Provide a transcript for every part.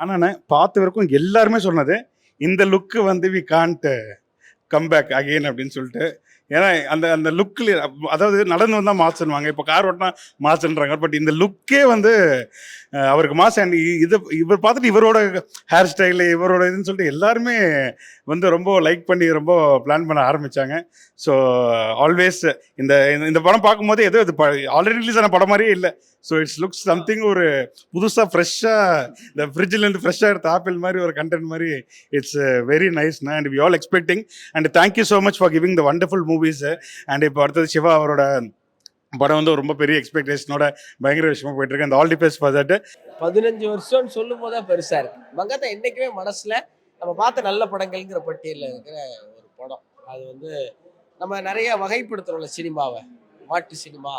ஆனா பார்த்த வரைக்கும் எல்லாருமே சொன்னது, இந்த லுக் வந்து we can't come back again அப்படின்னு சொல்லிட்டு. ஏன்னா அந்த அந்த லுக்கில், அதாவது நடந்து வந்தால் மாசுன்னுவாங்க, இப்போ கார் ஓட்டினா மாசுன்றாங்க. பட் இந்த லுக்கே வந்து அவருக்கு மாசு. அண்ட் இது இவர் பார்த்துட்டு இவரோட ஹேர் ஸ்டைலு, இவரோட இதுன்னு சொல்லிட்டு எல்லாருமே வந்து ரொம்ப லைக் பண்ணி ரொம்ப பிளான் பண்ண ஆரம்பித்தாங்க. ஸோ ஆல்வேஸ் இந்த இந்த படம் பார்க்கும்போது ஏதோ இது ஆல்ரெடி ரிலீஸ் ஆன படம் மாதிரியே இல்லை. ஸோ இட்ஸ் லுக்ஸ் சம்திங் ஒரு புதுசாக ஃப்ரெஷ்ஷாக இந்த ஃப்ரிட்ஜிலேருந்து ஃப்ரெஷ்ஷாக எடுத்த ஆப்பிள் மாதிரி ஒரு கண்டென்ட் மாதிரி. இட்ஸ் வெரி நைஸ்ண்ணா. And we all expecting. And thank you so much for giving the wonderful movies. And இப்போ அடுத்தது சிவா அவரோட படம் வந்து ரொம்ப பெரிய எக்ஸ்பெக்டேஷனோட பயங்கர விஷயமா போயிட்டு இருக்கு. அந்த all the best for that. 15 வருஷம்னு சொல்லும் போதே பெருசா இருக்கு. மங்காத்தா என்னைக்குமே மனசுல நம்ம பார்த்த நல்ல படங்கள்ங்கிற பட்டியலில் இருக்கிற ஒரு படம். அது வந்து நம்ம நிறைய வகைப்படுத்துறோம்ல சினிமாவை. மாட்டு சினிமா,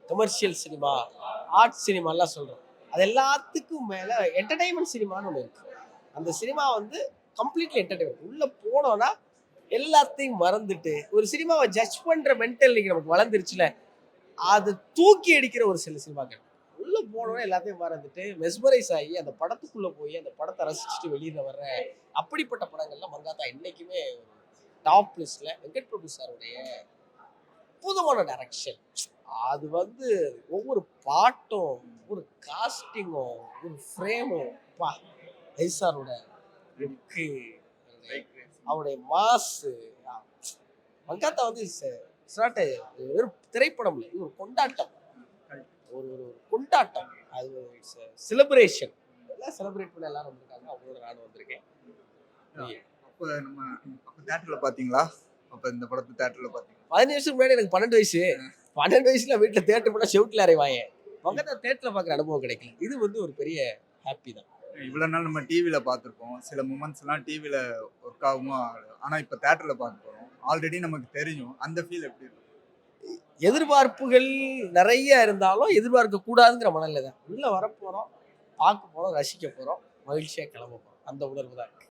கமர்ஷியல் சினிமா, ஆர்ட் சினிமாலாம் சொல்றோம். அது எல்லாத்துக்கும் மேல என்டர்டைன்மெண்ட் சினிமான்னு ஒன்று இருக்கு. அந்த சினிமா வந்து கம்ப்ளீட்லி என்டர்டைன்மெண்ட். உள்ள போனோம்னா எல்லாத்தையும் மறந்துட்டு ஒரு சினிமாவை ஜட்ஜ் பண்ற மென்டல் இன்னைக்கு நமக்கு வளர்ந்துருச்சுல, அது தூக்கி அடிக்கிற ஒரு சில சினிமாக்கள். உள்ள போனோட எல்லாத்தையும் மறந்துட்டு மெஸ்மரைஸ் ஆகி அந்த படத்துக்குள்ள போய் அந்த படத்தை ரசிச்சுட்டு வெளியில வர்ற அப்படிப்பட்ட படங்கள்ல மங்காத்தா என்னைக்குமே டாப் லிஸ்ட்ல. வெங்கட் பிரபு சாருடைய அற்புதமான டைரக்ஷன். அது வந்து ஒவ்வொரு பாட்டும், ஒரு காஸ்டிங்கும், ஒரு ஃப்ரேமும், ஐசாரோட லுக்கு, அவருடைய மாசு. மங்காத்தா வந்து வெறும் திரைப்படம் இல்லை, இது ஒரு கொண்டாட்டம். ஒரு ஒரு கொண்டாட்டம். அது செலிப்ரேஷன். எல்லாம் செலிப்ரேட் பண்ண எல்லாரும் வந்திருக்காங்க. அவங்களோட நானும் வந்திருக்கேன். அப்போ நம்ம அப்போ தியேட்டர்ல பாத்தீங்களா? அப்போ இந்த படத்தை தியேட்டர்ல பாத்தீங்களா? 15 வருஷத்துக்கு முன்னாடி எனக்கு 12 வயசு. 12 வயசுல வீட்டுல தியேட்டர் போனா செவுட்டில் அறைவாங்க. மங்காத்தா தியேட்டர்ல பாக்குற அனுபவம் கிடைக்கல. இது வந்து ஒரு பெரிய ஹாப்பி தான். இவ்வளவு நாள் நம்ம டிவில பார்த்துருப்போம், சில மூமெண்ட்ஸ் எல்லாம் டிவில ஒர்க் ஆகுமோ ஆகாதோ. ஆனா இப்போ தியேட்டர்ல பார்க்க போறோம், ஆல்ரெடி நமக்கு தெரியும். அந்த ஃபீல் எப்படி இருக்கும்? எதிர்பார்ப்புகள் நிறைய இருந்தாலும் எதிர்பார்க்க கூடாதுங்கிற மனநிலை தான். உள்ள வரப்போறோம், பார்க்க போறோம், ரசிக்க போறோம், மகிழ்ச்சியா கிளம்ப போறோம். அந்த உணர்வு தான் இருக்கு.